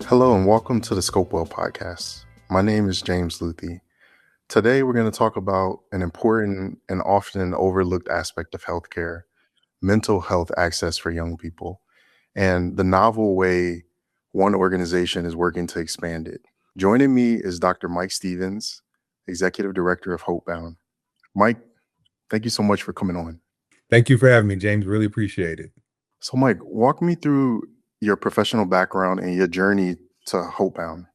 Hello and welcome to the Scopewell podcast. My name is James Luthi. Today we're going to talk about an important and often overlooked aspect of healthcare, mental health access for young people, and the novel way one organization is working to expand it. Joining me is Dr. Mike Stevens, Executive Director of Hopebound. Mike, thank you so much for coming on. Thank you for having me, James. Really appreciate it. So Mike, walk me through your professional background and your journey to Hopebound.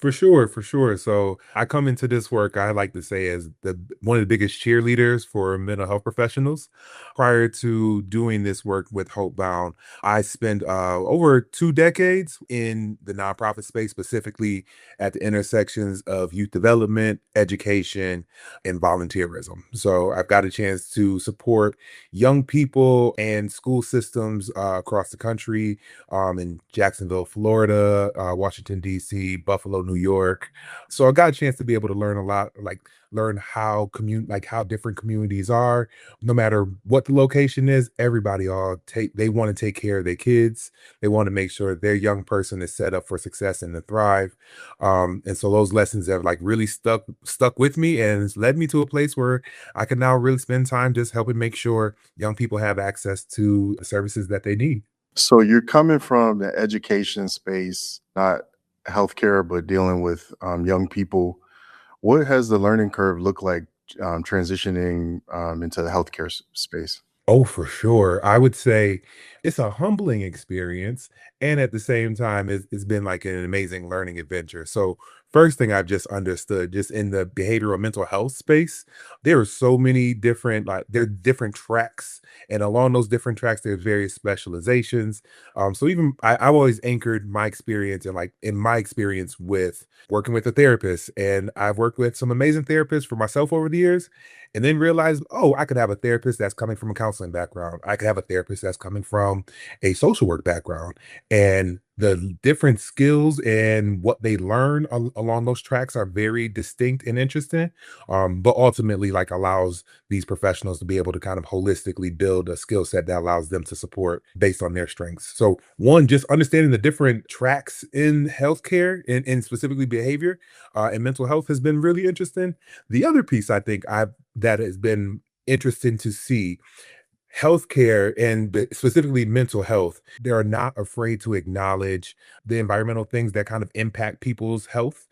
For sure, for sure. So I come into this work, I like to say, as the one of the biggest cheerleaders for mental health professionals. Prior to doing this work with Hopebound, I spent over 2 decades in the nonprofit space, specifically at the intersections of youth development, education, and volunteerism. So I've got a chance to support young people and school systems across the country, in Jacksonville, Florida, Washington, D.C., Buffalo, New York. So I got a chance to be able to learn a lot, like learn how how different communities are. No matter what the location is, everybody they want to take care of their kids. They want to make sure their young person is set up for success and to thrive. And so those lessons have like really stuck with me, and it's led me to a place where I can now really spend time just helping make sure young people have access to the services that they need. So you're coming from the education space, not healthcare, but dealing with young people. What has the learning curve looked like transitioning into the healthcare space? Oh, for sure. I would say it's a humbling experience. And at the same time, it's been like an amazing learning adventure. So, first thing I've just understood, just in the behavioral mental health space, there are so many different, there are different tracks. And along those different tracks, there's various specializations. So, even I've always anchored my experience and like in my experience with working with a therapist. And I've worked with some amazing therapists for myself over the years and then realized, oh, I could have a therapist that's coming from a counseling background. I could have a therapist that's coming from a social work background. And the different skills and what they learn along those tracks are very distinct and interesting. But ultimately, like allows these professionals to be able to kind of holistically build a skill set that allows them to support based on their strengths. So one, just understanding the different tracks in healthcare and specifically behavior and mental health has been really interesting. The other piece I think I've that has been interesting to see healthcare and specifically mental health. They are not afraid to acknowledge the environmental things that kind of impact people's health.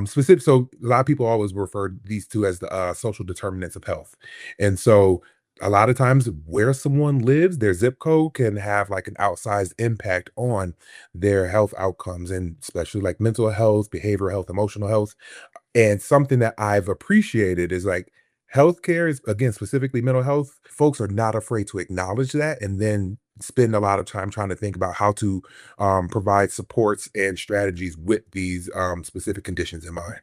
So a lot of people always refer these two as the social determinants of health. And so a lot of times where someone lives, their zip code can have like an outsized impact on their health outcomes, and especially like mental health, behavioral health, emotional health. And something that I've appreciated is like healthcare is, again, specifically mental health. Folks are not afraid to acknowledge that and then spend a lot of time trying to think about how to provide supports and strategies with these specific conditions in mind.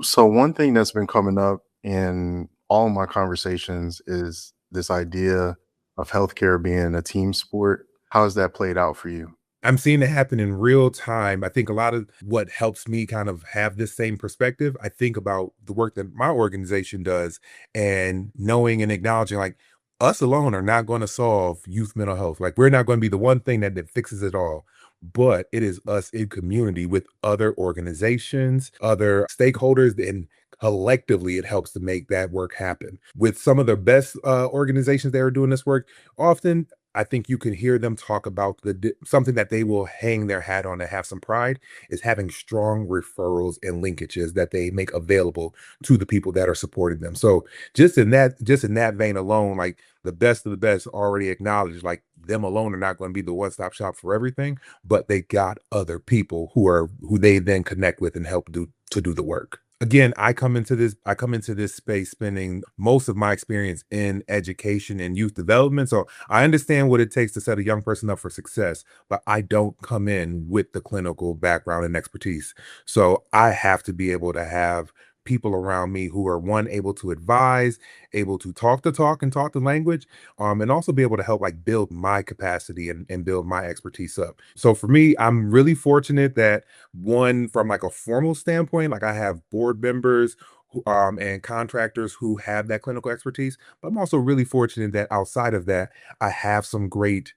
So one thing that's been coming up in all of my conversations is this idea of healthcare being a team sport. How has that played out for you? I'm seeing it happen in real time. I think a lot of what helps me kind of have this same perspective, I think about the work that my organization does and knowing and acknowledging like us alone are not going to solve youth mental health. Like we're not going to be the one thing that fixes it all. But it is us in community with other organizations, other stakeholders, and collectively it helps to make that work happen. With some of the best organizations that are doing this work, often I think you can hear them talk about something that they will hang their hat on and have some pride is having strong referrals and linkages that they make available to the people that are supporting them. So just in that vein alone, like the best of the best already acknowledged, like them alone are not going to be the one-stop shop for everything, but they got other people who they then connect with and help do the work. Again, I come into this space spending most of my experience in education and youth development. So I understand what it takes to set a young person up for success, but I don't come in with the clinical background and expertise. So I have to be able to have people around me who are one able to advise, able to talk the talk and talk the language, and also be able to help like build my capacity and build my expertise up. So for me, I'm really fortunate that one from like a formal standpoint, like I have board members and contractors who have that clinical expertise. But I'm also really fortunate that outside of that, I have some great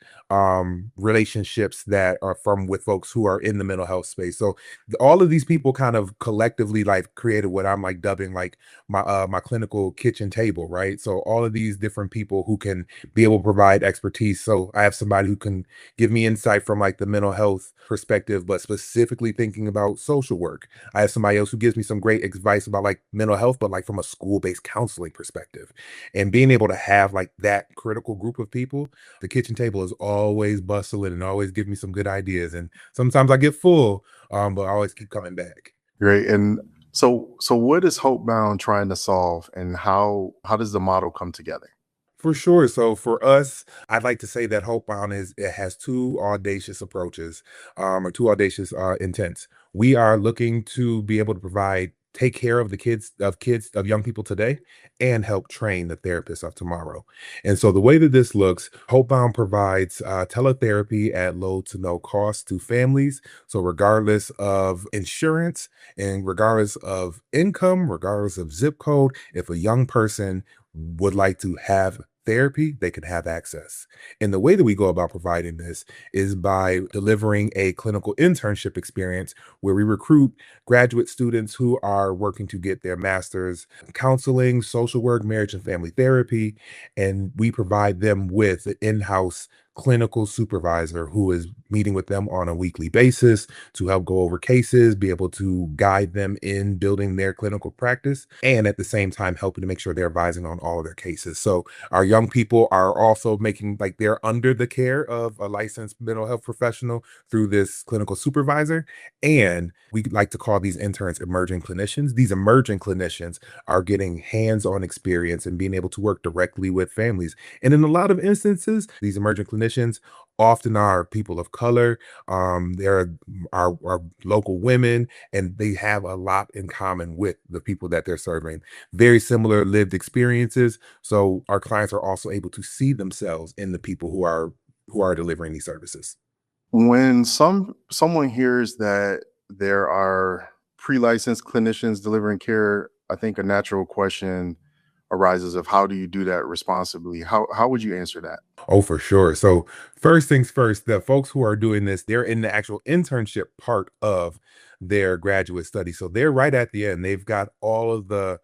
relationships that are from with folks who are in the mental health space. So all of these people kind of collectively like created what I'm like dubbing like my clinical kitchen table, right? So all of these different people who can be able to provide expertise. So I have somebody who can give me insight from like the mental health perspective, but specifically thinking about social work. I have somebody else who gives me some great advice about like mental health, but like from a school-based counseling perspective. And being able to have like that critical group of people, the kitchen table is always bustling and always give me some good ideas. And sometimes I get full, but I always keep coming back. Great. And so what is Hopebound trying to solve, and how does the model come together? For sure. So for us, I'd like to say that Hopebound is it has two audacious approaches, or two audacious intents. We are looking to be able to take care of the kids of young people today and help train the therapists of tomorrow. And so the way that this looks, Hopebound provides teletherapy at low to no cost to families. So regardless of insurance and regardless of income, regardless of zip code, if a young person would like to have therapy, they can have access. And the way that we go about providing this is by delivering a clinical internship experience where we recruit graduate students who are working to get their master's in counseling, social work, marriage and family therapy. And we provide them with an in-house clinical supervisor who is meeting with them on a weekly basis to help go over cases, be able to guide them in building their clinical practice, and at the same time helping to make sure they're advising on all of their cases. So our young people are also making like they're under the care of a licensed mental health professional through this clinical supervisor. And we like to call these interns emerging clinicians. These emerging clinicians are getting hands-on experience and being able to work directly with families. And in a lot of instances, these emerging clinicians often are people of color. They're our local women, and they have a lot in common with the people that they're serving. Very similar lived experiences. So our clients are also able to see themselves in the people who are delivering these services. When someone hears that there are pre-licensed clinicians delivering care, I think a natural question arises of how do you do that responsibly? How would you answer that? Oh, for sure. So first things first, the folks who are doing this, they're in the actual internship part of their graduate study. So they're right at the end. They got all the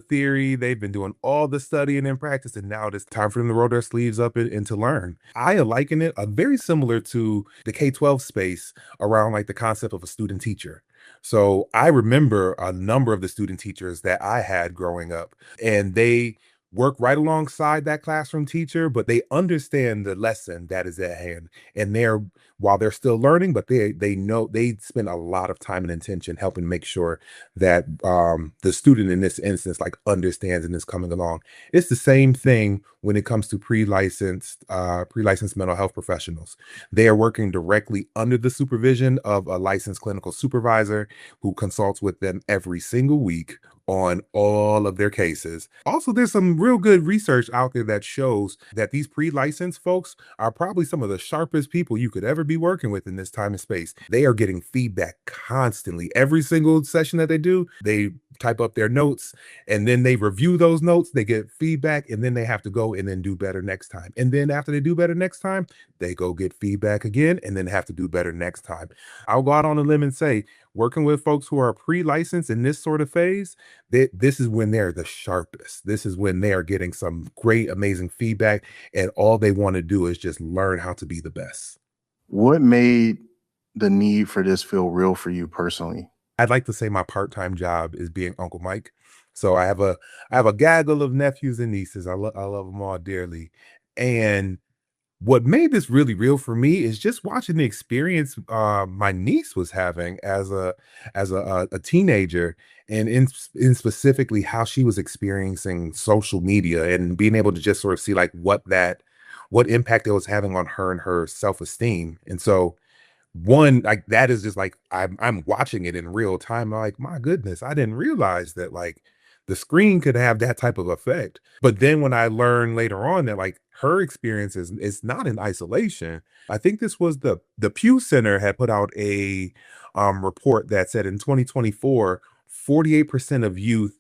theory, they've been doing all the studying and practice, and now it's time for them to roll their sleeves up and to learn. I liken it very similar to the K-12 space around like the concept of a student teacher. So I remember a number of the student teachers that I had growing up, and they work right alongside that classroom teacher, but they understand the lesson that is at hand. And they're while they're still learning, but they know they spend a lot of time and intention helping make sure that the student in this instance like understands and is coming along. It's the same thing when it comes to pre-licensed mental health professionals. They are working directly under the supervision of a licensed clinical supervisor who consults with them every single week on all of their cases. Also, there's some real good research out there that shows that these pre-licensed folks are probably some of the sharpest people you could ever be working with in this time and space. They are getting feedback constantly. Every single session that they do, they type up their notes and then they review those notes, they get feedback, and then they have to go and then do better next time. And then after they do better next time, they go get feedback again and then have to do better next time. I'll go out on a limb and say, working with folks who are pre-licensed in this sort of phase, this is when they're the sharpest. This is when they are getting some great, amazing feedback, and all they want to do is just learn how to be the best. What made the need for this feel real for you personally? I'd like to say my part-time job is being Uncle Mike. So I have a gaggle of nephews and nieces. I love them all dearly. And what made this really real for me is just watching the experience my niece was having as a teenager, and in specifically how she was experiencing social media and being able to just sort of see like what impact it was having on her and her self-esteem. And so one like that is just like I'm watching it in real time. Like, my goodness, I didn't realize that like the screen could have that type of effect. But then when I learned later on that like her experience is not in isolation. I think this was the Pew Center had put out a report that said in 2024 48% of youth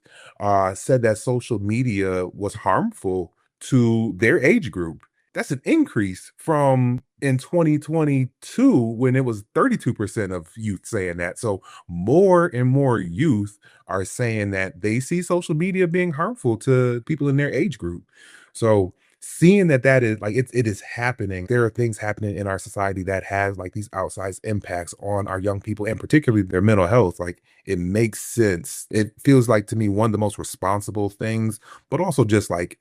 said that social media was harmful to their age group. That's an increase from in 2022 when it was 32% of youth saying that. So more and more youth are saying that they see social media being harmful to people in their age group. So seeing that that is like it is happening, there are things happening in our society that has like these outsized impacts on our young people and particularly their mental health. Like it makes sense. It feels like to me one of the most responsible things, but also just like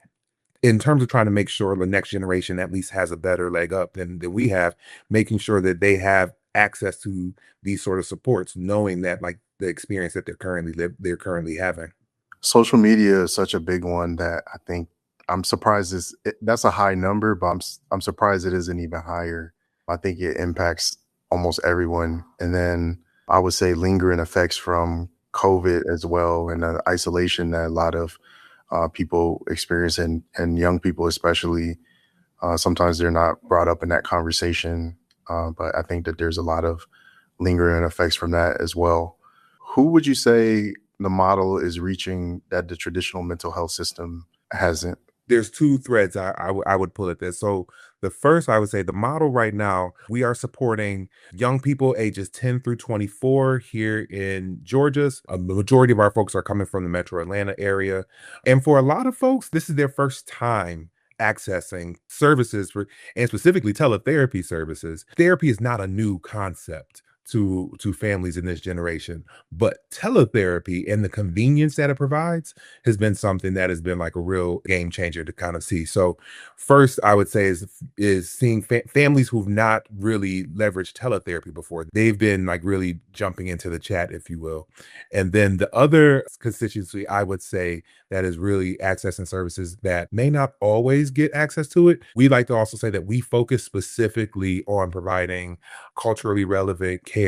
in terms of trying to make sure the next generation at least has a better leg up than we have, making sure that they have access to these sort of supports, knowing that like the experience that they're currently having. Social media is such a big one that I think I'm surprised that's a high number, but I'm surprised it isn't even higher. I think it impacts almost everyone. And then I would say lingering effects from COVID as well, and the isolation that a lot of people experience, and young people especially. Sometimes they're not brought up in that conversation, but I think that there's a lot of lingering effects from that as well. Who would you say the model is reaching that the traditional mental health system hasn't? There's 2 threads I would pull at this. So, the first, I would say the model right now, we are supporting young people ages 10 through 24 here in Georgia. The majority of our folks are coming from the Metro Atlanta area, and for a lot of folks, this is their first time accessing services for and specifically teletherapy services. Therapy is not a new concept to families in this generation, but teletherapy and the convenience that it provides has been something that has been like a real game changer to kind of see. So first I would say is seeing families who've not really leveraged teletherapy before. They've been like really jumping into the chat, if you will. And then the other constituency I would say that is really accessing services that may not always get access to it. We like to also say that we focus specifically on providing culturally relevant care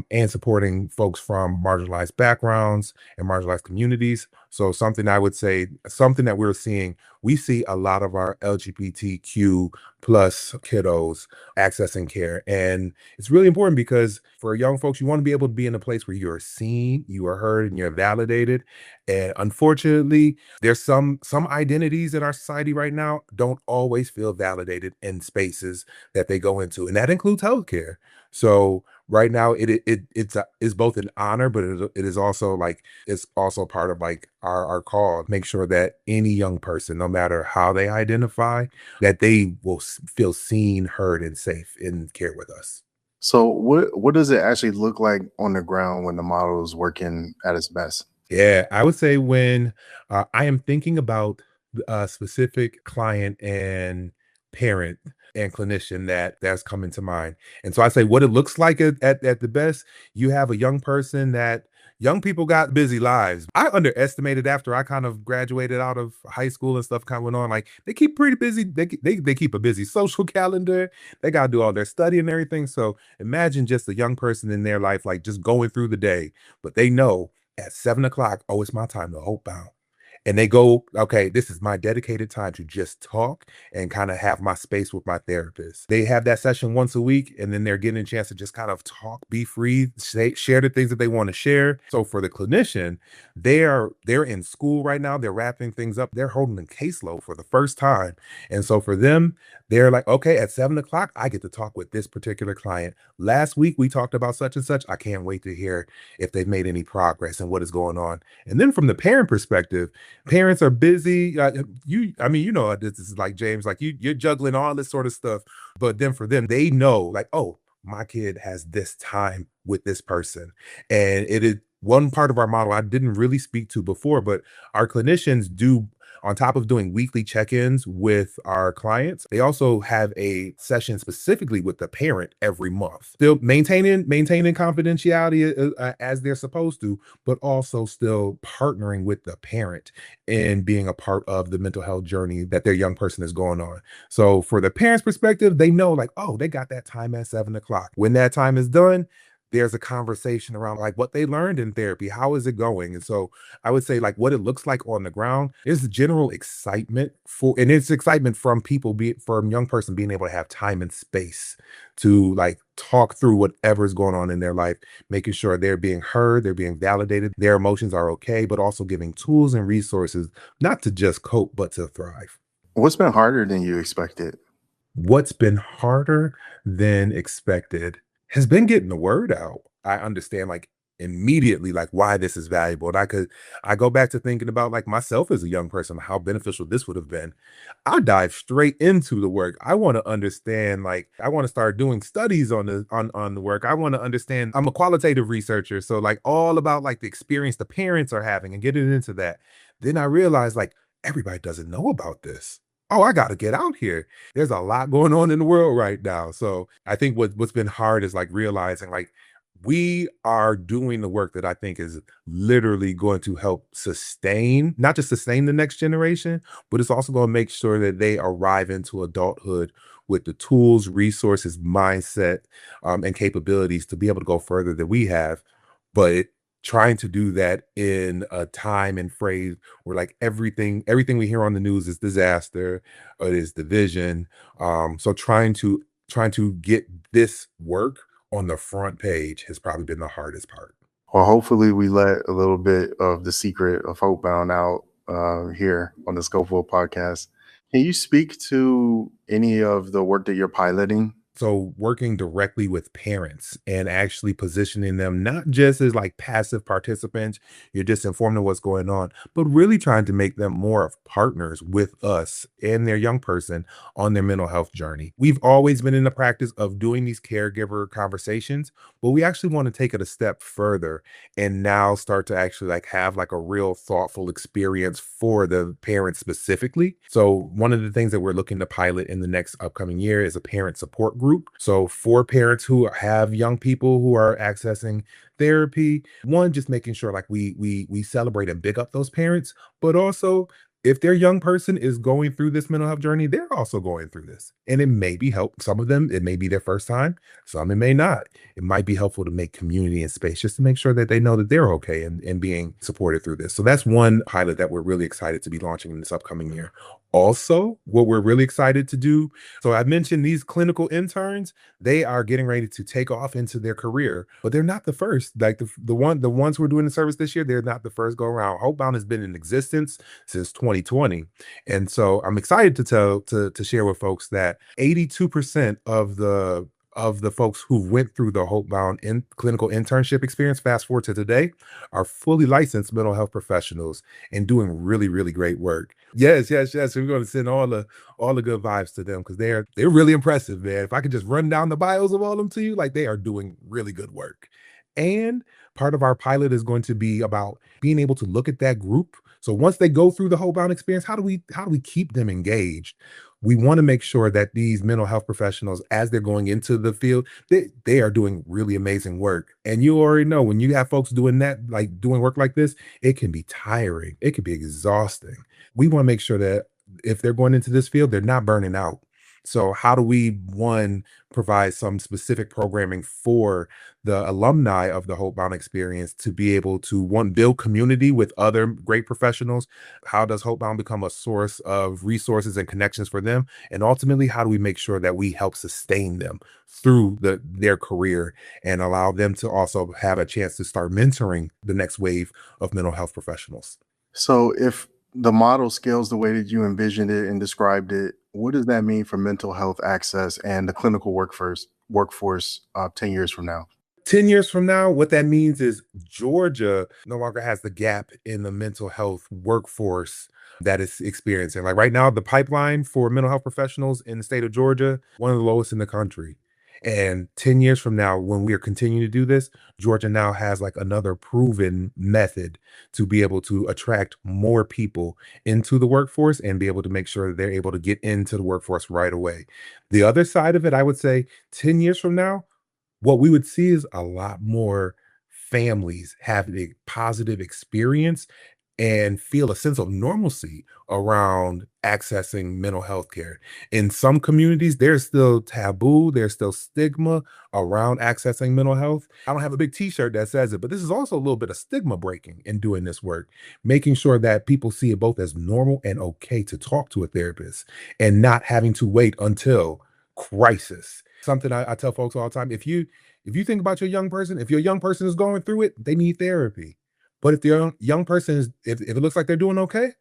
and supporting folks from marginalized backgrounds and marginalized communities. So something I would say, something that we're seeing, we see a lot of our LGBTQ plus kiddos accessing care. And it's really important because for young folks, you want to be able to be in a place where you are seen, you are heard, and you're validated. And unfortunately, there's some identities in our society right now don't always feel validated in spaces that they go into, and that includes healthcare. So right now, it's both an honor, but it is also like it's also part of like our call. Make sure that any young person, no matter how they identify, that they will feel seen, heard, and safe in care with us. So what does it actually look like on the ground when the model is working at its best? Yeah, I would say when I am thinking about a specific client and parent and clinician that's coming to mind. And so I say what it looks like at the best, you have a young person that young people got busy lives. I underestimated after I kind of graduated out of high school and stuff kind of went on. Like they keep pretty busy. They keep a busy social calendar. They got to do all their study and everything. So imagine just a young person in their life, like just going through the day, but they know at 7 o'clock, oh, it's my time to Hopebound. And they go, okay, this is my dedicated time to just talk and kind of have my space with my therapist. They have that session once a week, and then they're getting a chance to just kind of talk, be free, share the things that they want to share. So for the clinician, they're in school right now. They're wrapping things up. They're holding a caseload for the first time. And so for them, they're like, okay, at 7 o'clock, I get to talk with this particular client. Last week, we talked about such and such. I can't wait to hear if they've made any progress and what is going on. And then from the parent perspective, parents are busy. I mean, you know, this is like James, like you're juggling all this sort of stuff. But then for them, they know, like, oh, my kid has this time with this person, and it is one part of our model I didn't really speak to before, but our clinicians do. On top of doing weekly check-ins with our clients, they also have a session specifically with the parent every month. Still maintaining confidentiality as they're supposed to, but also still partnering with the parent and being a part of the mental health journey that their young person is going on. So for the parents' perspective, they know like, oh, they got that time at 7 o'clock. When that time is done, there's a conversation around like what they learned in therapy. How is it going? And so I would say like what it looks like on the ground is general excitement for, and it's excitement from people, be from young person being able to have time and space to like talk through whatever's going on in their life, making sure they're being heard, they're being validated, their emotions are okay, but also giving tools and resources not to just cope, but to thrive. What's been harder than you expected? What's been harder than expected has been getting the word out. I understand like immediately like why this is valuable. And I go back to thinking about like myself as a young person, how beneficial this would have been. I dive straight into the work. I want to understand, like I want to start doing studies on the work. I want to understand. I'm a qualitative researcher. So like all about like the experience the parents are having and getting into that. Then I realized like everybody doesn't know about this. Oh, I got to get out here. There's a lot going on in the world right now. So I think what's been hard is like realizing like we are doing the work that I think is literally going to help sustain, not just sustain the next generation, but it's also going to make sure that they arrive into adulthood with the tools, resources, mindset, and capabilities to be able to go further than we have. But trying to do that in a time and phrase where like everything we hear on the news is disaster, or it is division. So trying to get this work on the front page has probably been the hardest part. Well, hopefully, we let a little bit of the secret of Hopebound out here on the Scopeville podcast. Can you speak to any of the work that you're piloting? So working directly with parents and actually positioning them not just as like passive participants, you're just informed of what's going on, but really trying to make them more of partners with us and their young person on their mental health journey. We've always been in the practice of doing these caregiver conversations, but we actually want to take it a step further and now start to actually like have like a real thoughtful experience for the parents specifically. So one of the things that we're looking to pilot in the next upcoming year is a parent support group. So for parents who have young people who are accessing therapy, one, just making sure like we celebrate and big up those parents, but also if their young person is going through this mental health journey, they're also going through this. And it may be help some of them, it may be their first time, some it may not. It might be helpful to make community and space just to make sure that they know that they're okay and being supported through this. So that's one pilot that we're really excited to be launching in this upcoming year. Also, what we're really excited to do, so I mentioned these clinical interns, they are getting ready to take off into their career, but they're not the first. Like the ones who are doing the service this year, they're not the first go around. Hopebound has been in existence since 2020. And so I'm excited to share with folks that 82% of the folks who went through the Hopebound in clinical internship experience, fast forward to today, are fully licensed mental health professionals and doing really, really great work. Yes, yes, yes. We're going to send all the good vibes to them because they're really impressive, man. If I could just run down the bios of all of them to you, like they are doing really good work. And part of our pilot is going to be about being able to look at that group. So once they go through the Hopebound experience, how do we keep them engaged? We want to make sure that these mental health professionals, as they're going into the field, they are doing really amazing work. And you already know when you have folks doing that, like doing work like this, it can be tiring, it can be exhausting. We want to make sure that if they're going into this field, they're not burning out. So how do we one provide some specific programming for the alumni of the Hopebound experience to be able to one build community with other great professionals? How does Hopebound become a source of resources and connections for them? And ultimately, how do we make sure that we help sustain them through their career and allow them to also have a chance to start mentoring the next wave of mental health professionals? So, if the model scales the way that you envisioned it and described it, what does that mean for mental health access and the clinical workforce 10 years from now? 10 years from now, what that means is Georgia no longer has the gap in the mental health workforce that it's experiencing. Like right now, the pipeline for mental health professionals in the state of Georgia, one of the lowest in the country. And 10 years from now, when we are continuing to do this, Georgia now has like another proven method to be able to attract more people into the workforce and be able to make sure that they're able to get into the workforce right away. The other side of it, I would say 10 years from now, what we would see is a lot more families having a positive experience and feel a sense of normalcy around accessing mental health care. In some communities, there's still taboo, there's still stigma around accessing mental health. I don't have a big t-shirt that says it, but this is also a little bit of stigma breaking in doing this work, making sure that people see it both as normal and okay to talk to a therapist and not having to wait until crisis. Something I tell folks all the time, if you think about your young person, if your young person is going through it, they need therapy. But if the young person is, if it looks like they're doing okay,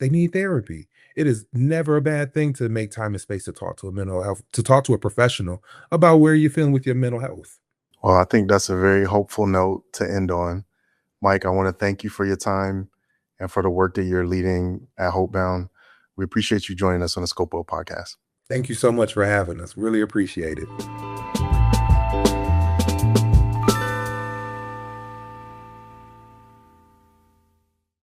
they need therapy. It is never a bad thing to make time and space to talk to a mental health, to talk to a professional about where you're feeling with your mental health. Well, I think that's a very hopeful note to end on. Mike, I want to thank you for your time and for the work that you're leading at Hopebound. We appreciate you joining us on the Scopewell podcast. Thank you so much for having us. Really appreciate it.